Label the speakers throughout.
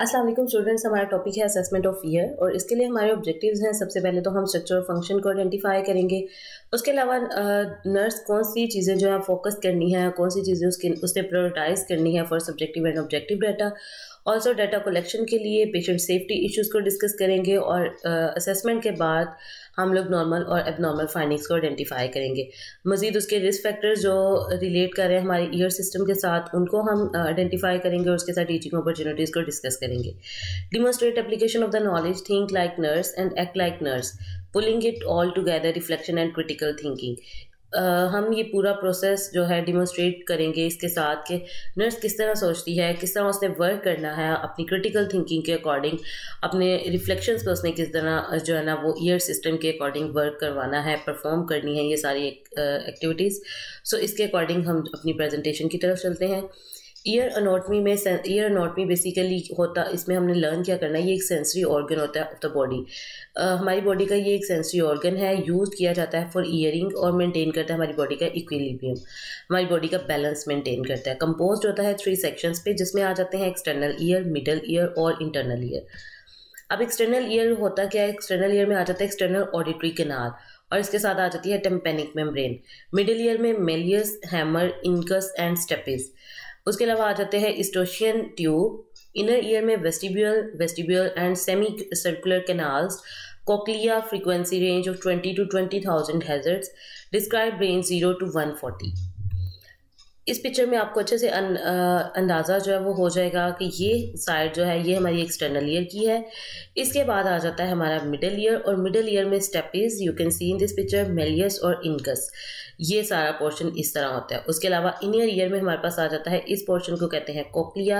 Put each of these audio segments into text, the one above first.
Speaker 1: अस्सलाम वालेकुम स्टूडेंट्स, हमारा टॉपिक है असेसमेंट ऑफ ईयर और इसके लिए हमारे ऑब्जेक्टिव्स हैं। सबसे पहले तो हम स्ट्रक्चर और फंक्शन को आइडेंटिफाई करेंगे। उसके अलावा नर्स कौन सी चीज़ें जो है फोकस करनी है, कौन सी चीज़ें उसने प्रायोरिटाइज करनी है for subjective and objective data. Also data collection के लिए पेशेंट सेफ्टी इश्यूज़ को डिस्कस करेंगे और असेसमेंट के बाद हम लोग नॉर्मल और एबनॉर्मल फाइंडिंग्स को आइडेंटिफाई करेंगे। मज़ीद उसके रिस्क फैक्टर्स जो रिलेट कर रहे हैं हमारे ईयर सिस्टम के साथ उनको हम आइडेंटिफाई करेंगे और उसके साथ टीचिंग अपॉर्चुनिटीज़ को डिस्कस करेंगे। Demonstrate application of the knowledge, think like nurse and act like nurse, pulling it all together, reflection and critical thinking. हम ये पूरा प्रोसेस जो है डिमोन्स्ट्रेट करेंगे इसके साथ कि नर्स किस तरह सोचती है, किस तरह उसने वर्क करना है अपनी क्रिटिकल थिंकिंग के अकॉर्डिंग, अपने रिफ्लेक्शंस को उसने किस तरह जो है ना वो ईयर सिस्टम के अकॉर्डिंग वर्क करवाना है, परफॉर्म करनी है ये सारी एक्टिविटीज़। सो इसके अकॉर्डिंग हम अपनी प्रेजेंटेशन की तरफ चलते हैं। ईयर अनोटमी बेसिकली होता, इसमें हमने लर्न क्या करना है, ये एक सेंसरी ऑर्गन होता है ऑफ द बॉडी। हमारी बॉडी का ये एक सेंसरी ऑर्गन है, यूज़ किया जाता है फॉर ईयरिंग और मेंटेन करता है हमारी बॉडी का इक्विलिब्रियम, हमारी बॉडी का बैलेंस मेंटेन करता है। कंपोज्ड होता है 3 सेक्शंस पे, जिसमें आ जाते हैं एक्सटर्नल ईयर, मिडल ईयर और इंटरनल ईयर। अब एक्सटर्नल ईयर होता क्या है, एक्सटर्नल ईयर में आ जाता है एक्सटर्नल ऑडिटरी कैनाल और इसके साथ आ जाती है टिम्पैनिक मेम्ब्रेन। मिडिल ईयर में malleus, hammer, incus and stapes. उसके अलावा आ जाते हैं ईस्टोशियन ट्यूब। इनर ईयर में vestibule and semi circular canals. Cochlea, frequency range of 20 to 20,000 hertz. Describe range 0 to 140। इस पिक्चर में आपको अच्छे से अंदाज़ा जो है वो हो जाएगा कि ये साइड जो है ये हमारी एक्सटर्नल ईयर की है। इसके बाद आ जाता है हमारा मिडल ईयर और मिडल ईयर में stapes, you can see in this picture, malleus और इनकस, ये सारा पोर्शन इस तरह होता है। उसके अलावा इनर ईयर में हमारे पास आ जाता है, इस पोर्शन को कहते हैं कोक्लिया।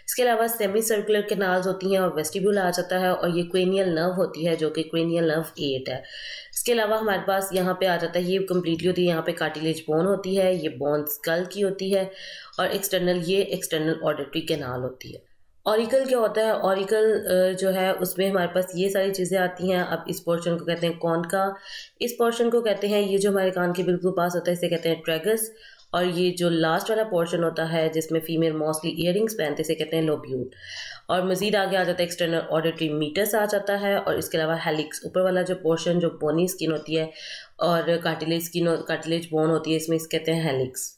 Speaker 1: इसके अलावा सेमी सर्कुलर कैनाल्स होती हैं और वेस्टिब्यूल आ जाता है और ये क्रेनियल नर्व होती है जो कि क्रेनियल नर्व 8 है। इसके अलावा हमारे पास यहाँ पे आ जाता है, ये कंप्लीटली होती है, यहाँ पे कार्टिलेज बोन होती है, ये बोन स्कल की होती है और ये एक्सटर्नल ऑडिटरी कैनाल होती है। ऑरिकल क्या होता है, ऑरिकल जो है उसमें हमारे पास ये सारी चीज़ें आती हैं। अब इस पोर्शन को कहते हैं कॉन का, इस पोर्शन को कहते हैं, ये जो हमारे कान के बिल्कुल पास होता है इसे कहते हैं ट्रेगस, और ये जो लास्ट वाला पोर्शन होता है जिसमें फीमेल मोस्टली इयरिंग्स पहनते इसे कहते हैं लोब्यूल। और मजीद आगे आ जाता है एक्सटर्नल ऑडिटरी मीटस आ जाता है और इसके अलावा हेलिक्स, ऊपर वाला जो पोर्शन जो बोनी स्किन होती है और कार्टिलेज बोन होती है, इसमें इसे कहते हैं हेलिक्स,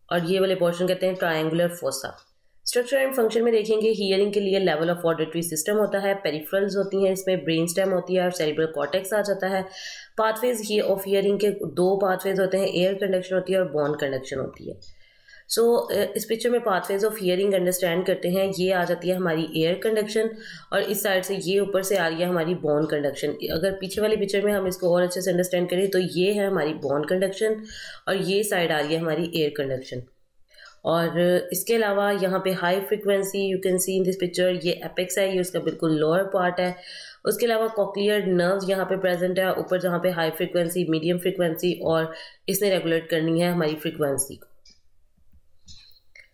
Speaker 1: और ये वाले पोर्शन कहते हैं triangular fossa. Structure and function में देखेंगे, हियरिंग के लिए लेवल ऑफ ऑडिटरी सिस्टम होता है, पेरिफेरल्स होती हैं, इसमें ब्रेन स्टेम होती है और सेरिब्रल कॉर्टेक्स आ जाता है। पाथवेज ऑफ हियरिंग के 2 पाथवेज होते हैं, एयर कंडक्शन होती है और बोन कंडक्शन होती है। सो इस पिक्चर में पाथवेज ऑफ हियरिंग अंडरस्टैंड करते हैं। ये आ जाती है हमारी एयर कंडक्शन और इस साइड से ये ऊपर से आ रही है हमारी बोन कंडक्शन। अगर पीछे वाली पिक्चर में हम इसको और अच्छे से अंडरस्टैंड करें तो ये है हमारी बोन कंडक्शन और ये साइड आ रही है हमारी एयर कंडक्शन। और इसके अलावा यहाँ पे high frequency, you can see in this picture, ये एपेक्स है, ये उसका बिल्कुल लोअर पार्ट है। उसके अलावा कॉक्लियर नर्व यहाँ पे प्रेजेंट है ऊपर, जहाँ पे हाई फ्रिक्वेंसी, मीडियम फ्रिक्वेंसी और इसने रेगुलेट करनी है हमारी फ्रिक्वेंसी को।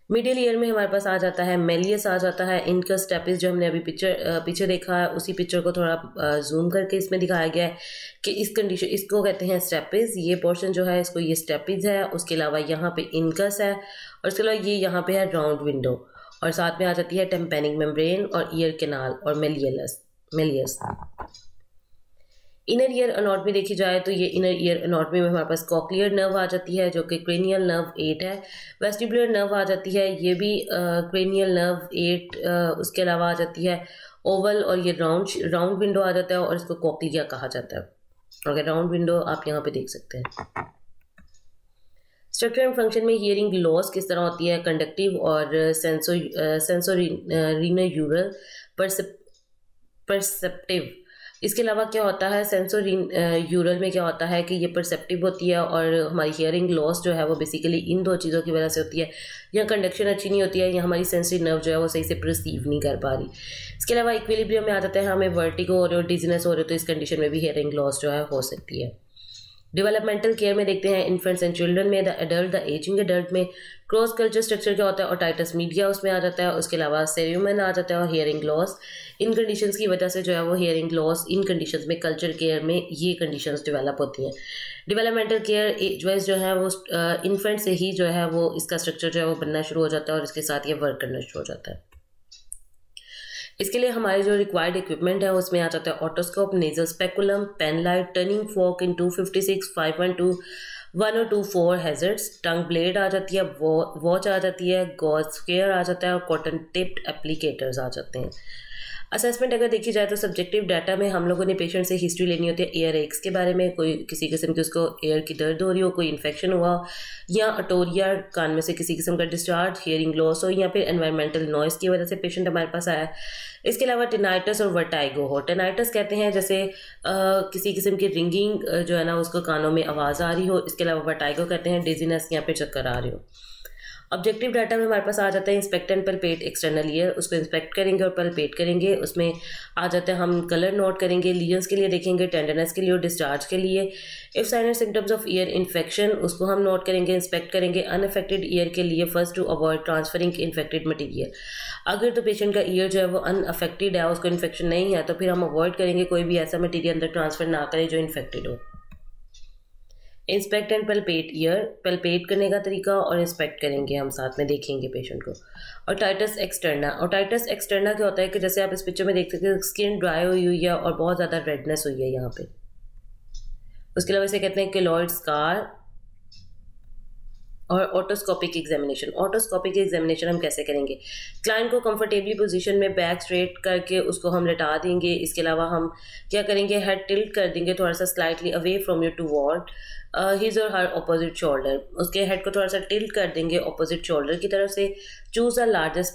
Speaker 1: मिडिल ईयर में हमारे पास आ जाता है मेलियस आ जाता है, इनका स्टेपिस जो हमने अभी पीछे देखा है उसी पिक्चर को थोड़ा जूम करके इसमें दिखाया गया है कि इस कंडीशन, इसको कहते हैं स्टेपिस, ये पोर्शन जो है इसको ये स्टेपिस है। उसके अलावा यहाँ पे इनकस है और उसके अलावा ये यहाँ पे है राउंड विंडो और साथ में आ जाती है टिम्पैनिक मेम्ब्रेन और ईयर कैनाल और मेलियस। इनर ईयर अनॉटमी देखी जाए तो ये इनर ईयर अनॉटमी में हमारे पास कॉक्लियर नर्व आ जाती है जो कि क्रेनियल नर्व 8 है। वेस्टिबुलर नर्व आ जाती है, ये भी क्रेनियल नर्व 8। उसके अलावा आ जाती है ओवल और ये राउंड विंडो आ जाता है और इसको कॉक्लिया कहा जाता है। अगर राउंड विंडो आप यहाँ पे देख सकते हैं। स्ट्रक्चर एंड फंक्शन में हियरिंग लॉस किस तरह होती है, कंडक्टिव और सेंसोरीनल परसेप्टिव। इसके अलावा क्या होता है, सेंसोरीनल में क्या होता है कि ये परसेप्टिव होती है और हमारी हियरिंग लॉस जो है वो बेसिकली इन 2 चीज़ों की वजह से होती है। यहाँ कंडक्शन अच्छी नहीं होती है, यहाँ हमारी सेंसरी नर्व जो है वो सही से परसीव नहीं कर पा रही। इसके अलावा इक्विलिब्रियम में आ जाता है, हमें वर्टिगो हो रहे हो, डिजीनेस हो रहे हो, तो इस कंडीशन में भी हियरिंग लॉस जो है हो सकती है। डेवलपमेंटल केयर में देखते हैं, इन्फेंट्स एंड चिल्ड्रन में, द एजिंग एडल्ट में क्रॉस कल्चर स्ट्रक्चर क्या होता है, ओटाइटस मीडिया उसमें आ जाता है। उसके अलावा सेरियमन आ जाता है और हियरिंग लॉस। इन कंडीशंस की वजह से जो है वो हियरिंग लॉस, इन कंडीशंस में कल्चर केयर में ये कंडीशंस डेवलप होती हैं। डेवलपमेंटल केयर एज वाइज जो है वो इन्फेंट से ही जो है वो इसका स्ट्रक्चर जो है वो बनना शुरू हो जाता है और इसके साथ ये वर्क करना शुरू हो जाता है। इसके लिए हमारे जो रिक्वायर्ड इक्विपमेंट है उसमें आ जाता है otoscope, nasal speculum, pen light, tuning fork in 256, 5.2, 1024 hazards, tongue blade आ जाती है, वॉच आ जाती है, गॉज स्क्वेयर आ जाता है और कॉटन टिप्ड एप्लीकेटर्स आ जाते हैं। असेसमेंट अगर देखी जाए तो सब्जेक्टिव डाटा में हम लोगों ने पेशेंट से हिस्ट्री लेनी होती है एयर एक्स के बारे में, कोई किसी किस्म की उसको एयर की दर्द हो रही हो, कोई इन्फेक्शन हुआ या अटोरिया कान में से किसी किस्म का डिस्चार्ज, हियरिंग लॉस हो या फिर एनवायरमेंटल नॉइस की वजह से पेशेंट हमारे पास आया है। इसके अलावा टिनाइटस और वर्टाइगो हो। टिनाइटस कहते हैं जैसे किसी किस्म की रिंगिंग जो है ना उसको कानों में आवाज़ आ रही हो। इसके अलावा वर्टाइगो कहते हैं डिजीनेस या फिर चक्कर आ रही हो। ऑब्जेक्टिव डाटा में हमारे पास आ जाता है इंस्पेक्ट एंड पलपेट एक्सटर्नल ईयर, उसको इंस्पेक्ट करेंगे और पलपेट करेंगे। उसमें आ जाता है हम कलर नोट करेंगे, लीजन्स के लिए देखेंगे, टेंडरनेस के लिए और डिस्चार्ज के लिए। If sign and symptoms of ear infection उसको हम नोट करेंगे, इंस्पेक्ट करेंगे। अनअफेक्टेड ईयर के लिए first to avoid transferring infected material. अगर तो पेशेंट का ईयर जो है वो अनअफेक्टेड है, उसको इन्फेक्शन नहीं है, तो फिर हम अवॉइड करेंगे कोई भी ऐसा मटीरियल अंदर ट्रांसफर ना करें जो इन्फेक्टेड हो। इंस्पेक्ट एंड पलपेट ईयर, पलपेट करने का तरीका और इंस्पेक्ट करेंगे हम, साथ में देखेंगे पेशेंट को। और टाइटस एक्सटर्ना, और टाइटस एक्सटर्ना क्या होता है कि जैसे आप इस पिक्चर में देख सकते हैं स्किन ड्राई हुई है और बहुत ज़्यादा रेडनेस हुई है यहाँ पे। उसके अलावा इसे कहते हैं केलॉइड स्कार। और ऑटोस्कोपिक एग्जामिनेशन, ऑटोस्कोपिक एग्जामिनेशन हम कैसे करेंगे? क्लाइंट को कंफर्टेबली पोजीशन में बैक स्ट्रेट करके उसको हम लेटा देंगे। इसके अलावा हम क्या करेंगे, हेड टिल्ट कर देंगे थोड़ा सा slightly away from your toward his और हर ऑपोजिट शोल्डर। उसके हेड को थोड़ा सा टिल्ट कर देंगे ऑपोजिट शोल्डर की तरफ से। Choose the largest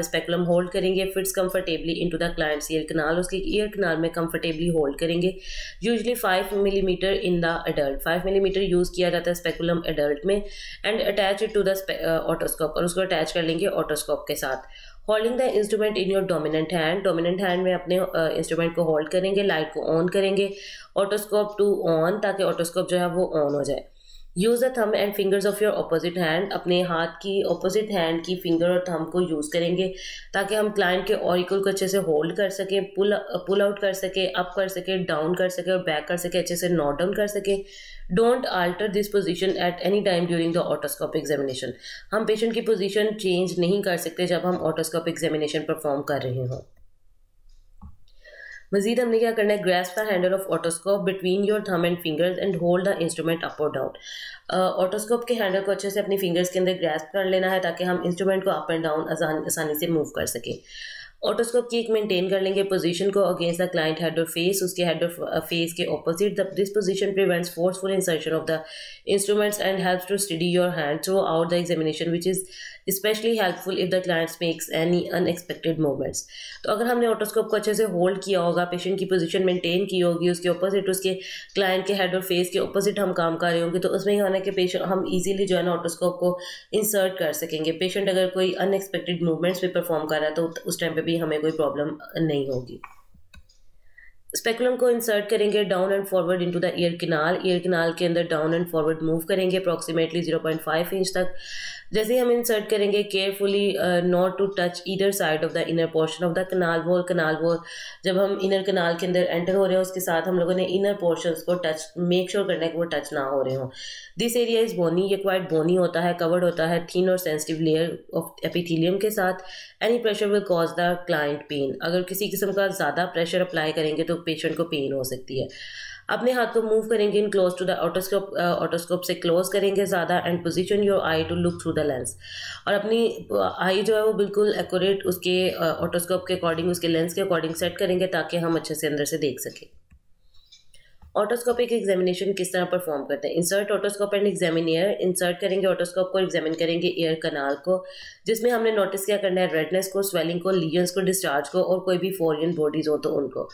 Speaker 1: speculum hold करेंगे, fits comfortably into the client's ear canal, उसके ईयर कनाल में कंफर्टेबली होल्ड करेंगे। Usually 5 millimetre in the adult, 5 millimetre use किया जाता है स्पेकुलम एडल्ट में। And attach it to the otoscope, और उसको अटैच कर लेंगे ऑटोस्कोप के साथ। Holding the instrument in your dominant hand में अपने इंस्ट्रूमेंट को होल्ड करेंगे, लाइट को ऑन करेंगे, ऑटोस्कोप टू ऑन, ताकि ऑटोस्कोप जो है वो ऑन हो जाए। Use the thumb and fingers of your opposite hand, अपने हाथ की ऑपोजिट हैंड की फिंगर और थंब को यूज़ करेंगे ताकि हम क्लाइंट के ऑरिकल को अच्छे से होल्ड कर सकें, पुल आउट कर सके, अप कर सके, डाउन कर सके और बैक कर सके, अच्छे से नॉट डाउन कर सके। Don't alter this position at any time during the otoscope examination, हम पेशेंट की पोजीशन चेंज नहीं कर सकते जब हम ऑटोस्कोप एग्जामिनेशन परफॉर्म कर रहे हों। मजीद हमने क्या करना है, grasp the handle of otoscope between your thumb and fingers and hold the instrument up और डाउन। ऑटोस्कोप के हैंडल को अच्छे से अपनी फिंगर्स के अंदर ग्रैस्प कर लेना है ताकि हम इंस्ट्रूमेंट को अप एंड डाउन आसानी से मूव कर सकें। ऑटोस्कोप की एक मेंटेन कर लेंगे पोजीशन को अगेंस्ट द क्लाइंट हेड और फेस, उसके हेड और फेस के opposite. This position prevents forceful insertion of the instruments and helps to steady your hand throughout the examination, which is specially helpful if the clients makes any unexpected movements. तो अगर हमने otoscope को अच्छे से hold किया होगा, patient की position maintain की होगी, उसके ऑपोजिट, उसके क्लाइंट के हेड और फेस के ऑपोजिट हम काम कर रहे होंगे, तो उसमें ये होना कि पेशेंट हम इजीली जो है ना ऑटोस्कोप को इंसर्ट कर सकेंगे। पेशेंट अगर कोई अनएक्सपेक्टेड मूवमेंट्स भी परफॉर्म कर रहा है तो उस टाइम पे भी हमें कोई प्रॉब्लम नहीं होगी। स्पेकुलम को इंसर्ट करेंगे down and forward into the ear canal के अंदर डाउन एंड फॉरवर्ड मूव करेंगे अप्रॉक्सीमेटली 0.5 इंच तक। जैसे ही हम इंसर्ट करेंगे, carefully not to touch either side of the inner portion of the canal wall. जब हम इनर कनाल के अंदर एंटर हो रहे हैं उसके साथ हम लोगों ने इनर पोर्शंस को टच मेक श्योर करना है कि वो टच ना हो रहे हों। दिस एरिया इज बोनी, ये क्वाइट बोनी होता है, कवर्ड होता है थिन और सेंसिटिव लेयर ऑफ एपिथेलियम के साथ। Any pressure will cause the client pain, अगर किसी किस्म का ज़्यादा प्रेशर अप्लाई करेंगे तो पेशेंट को पेन हो सकती है। अपने हाथ को मूव करेंगे in close to the otoscope से क्लोज करेंगे ज़्यादा, and position your eye to look through the lens, और अपनी आई जो है वो बिल्कुल एक्यूरेट उसके ऑटोस्कोप के अकॉर्डिंग, उसके लेंस के अकॉर्डिंग सेट करेंगे ताकि हम अच्छे से अंदर से देख सकें। ऑटोस्कोपिक एग्जामिनेशन किस तरह परफॉर्म करते हैं? Insert otoscope and examine year, insert करेंगे ऑटोस्कोप को, एग्जामिन करेंगे ईयर कनाल को, जिसमें हमने नोटिस क्या करना है, रेडनेस को, स्वेलिंग को, लीजन्स को, डिस्चार्ज को, और कोई भी फॉरेन बॉडीज हो तो उनको।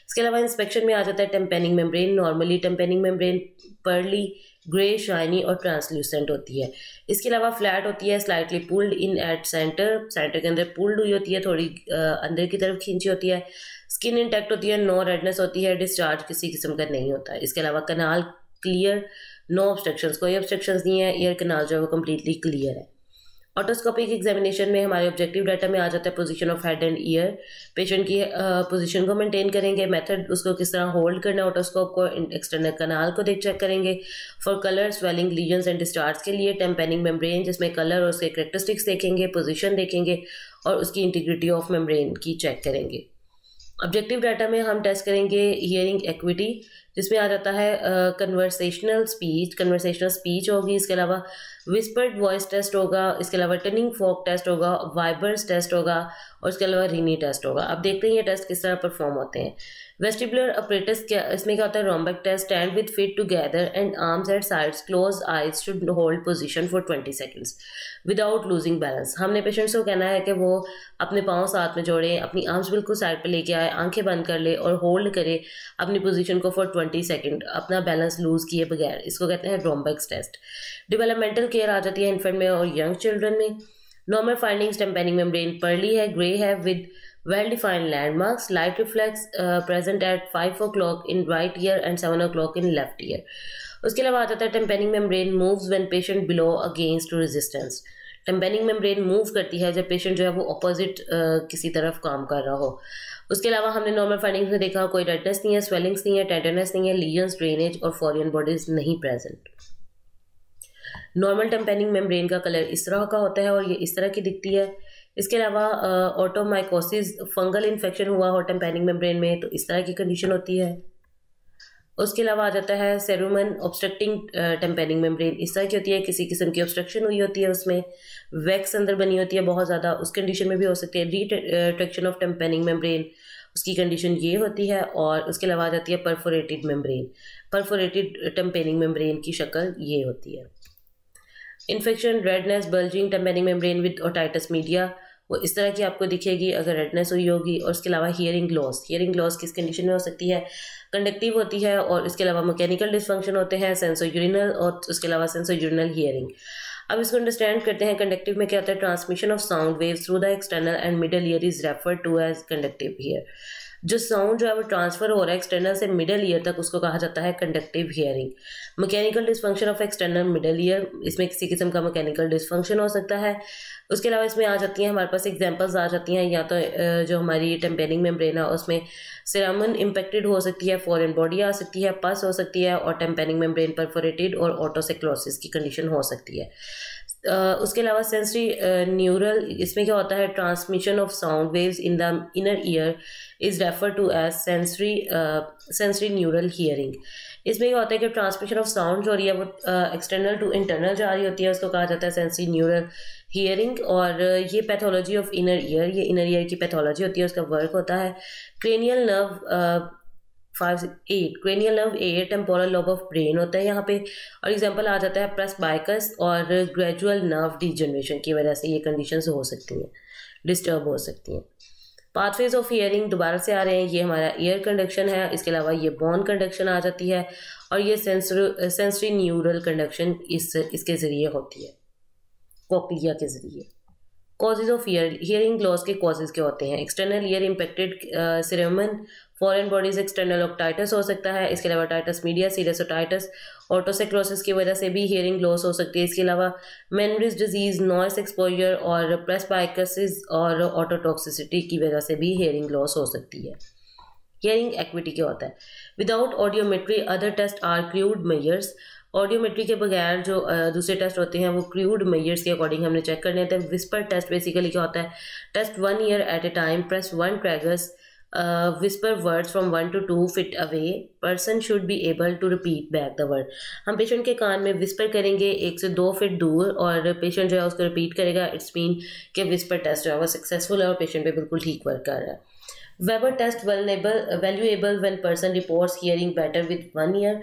Speaker 1: इसके अलावा इंस्पेक्शन में आ जाता है tympanic membrane. Normally tympanic membrane pearly, grey, shiny और ट्रांसल्यूसेंट होती है। इसके अलावा फ्लैट होती है, slightly pulled in at centre के अंदर पुल्ड हुई होती है, थोड़ी अंदर की तरफ खींची होती है। स्किन इंटैक्ट होती है, नो रेडनेस होती है, डिस्चार्ज किसी किस्म का नहीं होता है। इसके अलावा कनाल क्लियर, नो ऑब्स्ट्रक्शंस, कोई ऑब्स्ट्रक्शंस नहीं है, ईयर कनाल जो है वो कम्प्लीटली क्लियर है। ऑटोस्कोपिक एग्जामिनेशन में हमारे ऑब्जेक्टिव डाटा में आ जाता है position of head and year, patient की पोजीशन को मेंटेन करेंगे, मेथड उसको किस तरह होल्ड करना है ऑटोस्कोप को, एक्सटर्नल कनाल को चेक करेंगे for colour, swelling, lesions and discharge के लिए, टेम्पेनिंग मेम्ब्रेन जिसमें कलर और उसके कैरेक्टरिस्टिक्स देखेंगे, पोजीशन देखेंगे, और उसकी इंटीग्रिटी ऑफ मेम्ब्रेन की चेक करेंगे। ऑब्जेक्टिव डाटा में हम टेस्ट करेंगे हियरिंग एक्विटी, जिसमें आ जाता है कन्वर्सेशनल स्पीच होगी, इसके अलावा विस्पर्ड वॉइस टेस्ट होगा, इसके अलावा टर्निंग फॉक टेस्ट होगा, वाइबर्स टेस्ट होगा और इसके अलावा रीनी टेस्ट होगा। अब देखते हैं ये टेस्ट किस तरह परफॉर्म होते हैं। वेस्टिबुलर अपरेटस इसमें क्या होता है, Romberg test, stand with feet together and arms at sides, close eyes, should hold position for 20 seconds without losing balance. हमने पेशेंट्स को कहना है कि वो अपने पाँव साथ में जोड़ें, अपनी आर्म्स बिल्कुल साइड पे लेके आए, आंखें बंद कर ले और होल्ड करे अपनी पोजीशन को फॉर 20 सेकंड, अपना बैलेंस लूज किए बगैर। इसको कहते हैं रोम्बिक्स टेस्ट। डेवलपमेंटल केयर आ जाती है इन्फेंट में और यंग चिल्ड्रन में। नॉर्मल फाइंडिंग्स, टेम्पेनिंग मेम्ब्रेन पर्ली है, ग्रे है with well defined landmarks, light reflex present at 5 o'clock in right ear and 7 o'clock in left ear. उसके अलावा आ जाता है tympanic membrane moves when patient below against resistance. Tympanic membrane move करती है जब पेशेंट जो है वो अपोजिट किसी तरफ काम कर रहा हो। उसके अलावा हमने नॉर्मल फाइंडिंग्स में देखा कोई रेडनेस नहीं है, स्वेलिंग्स नहीं है, टेंडरनेस नहीं है, लीजन्स, ड्रेनेज और फॉरेन बॉडीज नहीं प्रेजेंट। नॉर्मल टेम्पेनिंग मेम्ब्रेन का कलर इस तरह का होता है और ये इस तरह की दिखती है। इसके अलावा ऑटोमाइकोसिस, फंगल इन्फेक्शन हुआ हो टेम्पेनिंग मेम्ब्रेन में तो इस तरह की कंडीशन होती है। उसके अलावा आ जाता है सेरुमन ऑब्स्ट्रक्टिंग टेम्पेनिंग मेम्ब्रेन, इस तरह की होती है, किसी किस्म की ऑब्स्ट्रक्शन हुई होती है, उसमें वैक्स अंदर बनी होती है बहुत ज़्यादा, उस कंडीशन में भी हो सकती है। रिट्रैक्शन ऑफ टेम्पेनिंग मेम्ब्रेन, उसकी कंडीशन ये होती है। और उसके अलावा आ जाती है perforated membrane, perforated tympanic membrane की शक्ल ये होती है। Infection, redness, bulging tympanic membrane with otitis media, वो इस तरह की आपको दिखेगी अगर रेडनेस हुई होगी। और उसके अलावा हियरिंग लॉस किस कंडीशन में हो सकती है, कंडक्टिव होती है। और इसके अलावा मैकेनिकल डिसफंक्शन होते हैं, सेंसोयूरिनल और उसके अलावा सेंसोयूरिनल हियरिंग। अब इसको अंडरस्टैंड करते हैं। कंडक्टिव में क्या होता है, transmission of sound waves through the external and middle ear is referred to as conductive hear. जो साउंड जो है वो ट्रांसफर हो रहा है एक्सटर्नल से मिडल ईयर तक, उसको कहा जाता है conductive hearing. Mechanical dysfunction of external middle ear, इसमें किसी किस्म का मैकेनिकल डिसफंक्शन हो सकता है। उसके अलावा इसमें आ जाती हैं हमारे पास एग्जांपल्स आ जाती हैं, या तो जो हमारी टेम्पेनिंग मेम्ब्रेन है उसमें सेरामन इम्पेक्टेड हो सकती है, फॉरेन बॉडी आ सकती है, पस हो सकती है और टेम्पेनिंग मेम्ब्रेन परफोरेटेड और ऑटोसेक्लोसिस की कंडीशन हो सकती है। उसके अलावा सेंसरी न्यूरल, इसमें क्या होता है, transmission of sound waves in the inner ear is refer to as sensory neural hearing. इसमें क्या होता है कि ट्रांसमिशन ऑफ साउंड जो हो रही है वो एक्सटर्नल टू इंटरनल जा रही होती है, उसको कहा जाता है सेंसरी न्यूरल हियरिंग। और ये पैथोलॉजी ऑफ इनर ईयर, ये इनर ईयर की पैथोलॉजी होती है, उसका वर्क होता है। Cranial nerve 5-8, cranial nerve 8 temporal lobe of brain होता है यहाँ पे। और एग्जांपल आ जाता है प्रेसबाइकस और ग्रेजुअल नर्व डिजनरेशन की वजह से ये कंडीशंस हो सकती हैं, डिस्टर्ब हो सकती हैं। पाथवेज ऑफ हियरिंग दोबारा से आ रहे हैं, ये हमारा ईयर कंडक्शन है, इसके अलावा ये बोन कंडक्शन आ जाती है और ये सेंसरी न्यूरल कंडक्शन इसके ज़रिए होती है, कोक्लिया के ज़रिए। कॉजेज ऑफ हियरिंग लॉस के कॉजेज क्या होते हैं, external ear impacted cerumen, foreign bodies external otitis हो सकता है, इसके अलावा otitis media, serious otitis, otosclerosis की वजह से भी हियरिंग लॉस हो सकती है। इसके अलावा मेमोरीज डिजीज, नॉइस एक्सपोजर और प्रेसबाइकसिस और ऑटोटॉक्सिसिटी की वजह से भी हियरिंग लॉस हो सकती है। हियरिंग एक्विटी क्या होता है, without audiometry other test are crude measures. Audiometry के बगैर जो दूसरे टेस्ट होते हैं वो क्रूड मेजर्स के अकॉर्डिंग हमने चेक करने होते हैं। विस्पर टेस्ट बेसिकली क्या होता है, test 1 ear at a time, press 1 tragus, whisper words from 1 to 2 feet away, person should be able to repeat back the word। हम पेशेंट के कान में विस्पर करेंगे 1 से 2 फीट दूर और पेशेंट जो है उसको रिपीट करेगा। इट्स मीन कि विस्पर टेस्ट जो है वो सक्सेसफुल है और पेशेंट पे बिल्कुल ठीक वर्क कर रहा है। Weber test valuable when person reports hearing better with 1 ear.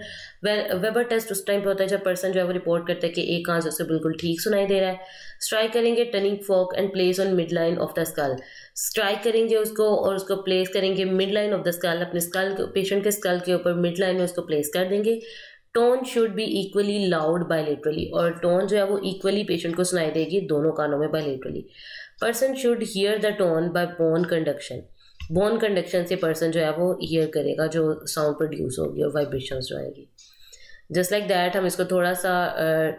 Speaker 1: Weber test उस टाइम पे होता है जब पर्सन जो है वो रिपोर्ट करता है कि एक कान से उसे बिल्कुल ठीक सुनाई दे रहा है। स्ट्राइक करेंगे tuning fork and place on mid line of the skull. Strike करेंगे उसको और उसको प्लेस करेंगे mid line of the skull, अपने स्कल पेशेंट के स्कल के ऊपर मिड लाइन में उसको प्लेस कर देंगे। Tone should be equally loud bilaterally, और टोन जो है वो इक्वली पेशेंट को सुनाई देगी दोनों कानों में bilaterally. Person should hear the tone bye bone conduction. Bone conduction से पर्सन जो है वो हियर करेगा जो साउंड प्रोड्यूस होगी और वाइब्रेशंस जो आएगी। जस्ट लाइक दैट हम इसको थोड़ा सा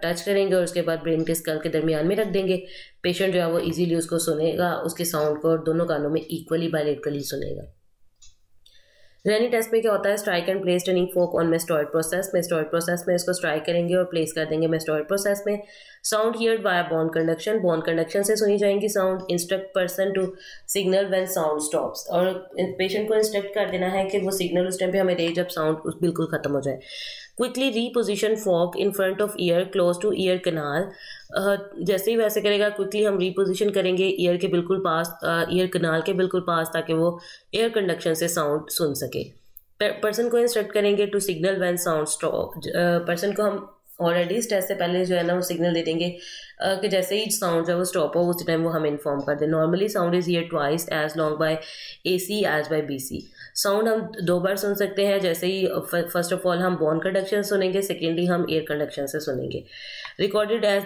Speaker 1: टच करेंगे और उसके बाद ब्रेन के स्कल के दरमियान में रख देंगे। पेशेंट जो है वो इजीली उसको सुनेगा, उसके साउंड को, और दोनों कानों में इक्वली बायलेटरली सुनेगा। रेनी टेस्ट में क्या होता है, strike and place tuning fork on mastoid process. Mastoid process में इसको स्ट्राइक करेंगे और प्लेस कर देंगे मेस्टॉइड प्रोसेस में। Sound heard via bone conduction से सुनी जाएंगी sound. Instruct person to signal when sound stops, और पेशेंट को इंस्ट्रक्ट कर देना है कि वो सिग्नल उस टाइम पे हमें दे जब साउंड बिल्कुल खत्म हो जाए। Quickly reposition fork in front of ear close to ear canal, जैसे ही वैसे करेगा क्विकली हम रीपोजिशन करेंगे ईयर के बिल्कुल पास, ईयर कनाल के बिल्कुल पास, ताकि वो एयर कंडक्शन से साउंड सुन सके। पर्सन को इंस्ट्रक्ट करेंगे to signal when sound stop, person को हम ऑलरेडी इस टेस्ट से पहले जो है ना वो सिग्नल दे देंगे कि जैसे ही साउंड जो है वो स्टॉप हो उसी टाइम वो हमें इन्फॉर्म कर दे। Normally sound is hear twice as long by AC as by BC। Sound हम 2 बार सुन सकते हैं, जैसे ही फर्स्ट ऑफ ऑल हम बोन कंडक्शन सुनेंगे, सेकेंडली हम एयर कंडक्शन से सुनेंगे। Recorded as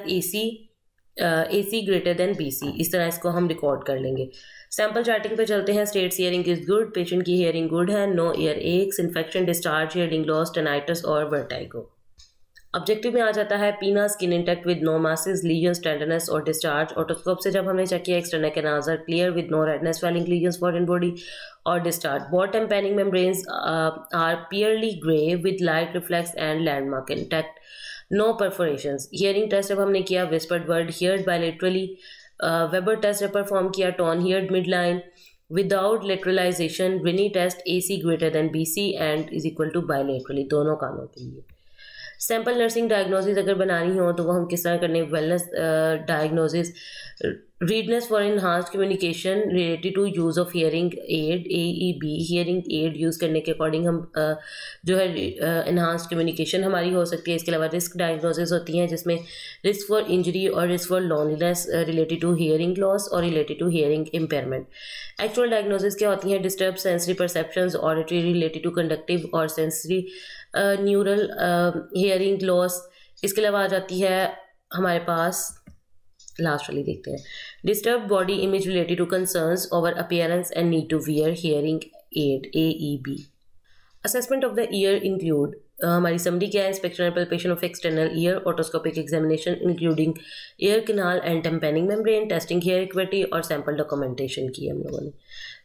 Speaker 1: AC greater than BC, इस तरह इसको हम रिकॉर्ड कर लेंगे। सैम्पल चार्टिंग पे चलते हैं। States hearing is good, patient की हियरिंग गुड है, no ear aches, infection, discharge, hearing loss, tinnitus और वर्टाइगो। ऑब्जेक्टिव में आ जाता है pinna, skin intact with no masses, lesions, tenderness और डिस्चार्ज। ऑटोस्कोप से जब हमने चेक किया external canals are clear with no redness, swelling, lesions, foreign body और discharge. Tympanic membranes are pearly grey with light reflex and landmark intact, no परफोरेशंस। Hearing test जब हमने किया whispered word heard bilaterally. Weber test जब perform किया tone heard midline without lateralisation. Rinne test AC greater than BC and is equal to bilaterally, दोनों कानों के लिए। Sample nursing diagnosis अगर बनानी हो तो वो हम किस तरह करने, wellness diagnosis, readiness for enhanced communication related to use of hearing aid AEB। Hearing aid use करने के अकॉर्डिंग हम जो है इनहांस्ड कम्युनिकेशन हमारी हो सकती है। इसके अलावा रिस्क डायग्नोसिस होती हैं जिसमें रिस्क फॉर इंजरी और risk for loneliness related to hearing loss और related to hearing impairment. Actual diagnosis क्या होती हैं, disturbed sensory perceptions, auditory related to conductive और सेंसरी न्यूरल हियरिंग लॉस। इसके अलावा आ जाती है हमारे पास, लास्ट वाली देखते हैं, disturbed body image related to concerns over appearance and need to wear hearing aid AEB। Assessment of the ear include, हमारी समरी क्या है, inspection and palpation of external ear, otoscopic examination including ear canal and tympanic membrane, testing hear acuity और sample documentation की हम लोगों ने।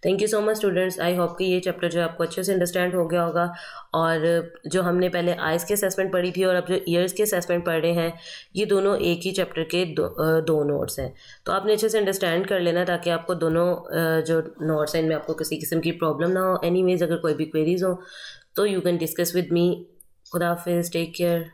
Speaker 1: Thank you so much students, I hope कि ये चैप्टर जो आपको अच्छे से अंडरस्टैंड हो गया होगा। और जो हमने पहले आइज़ की असेसमेंट पढ़ी थी और अब जो ईयर्स की असेसमेंट पढ़ रहे हैं, ये दोनों एक ही चैप्टर के दो नोट्स हैं, तो आपने अच्छे से अंडरस्टैंड कर लेना ताकि आपको दोनों जो नोट्स हैं इनमें आपको किसी किस्म की प्रॉब्लम ना हो। एनीवेज अगर कोई भी क्वेरीज हो तो you can discuss with me. खुदा हाफिज़, टेक केयर।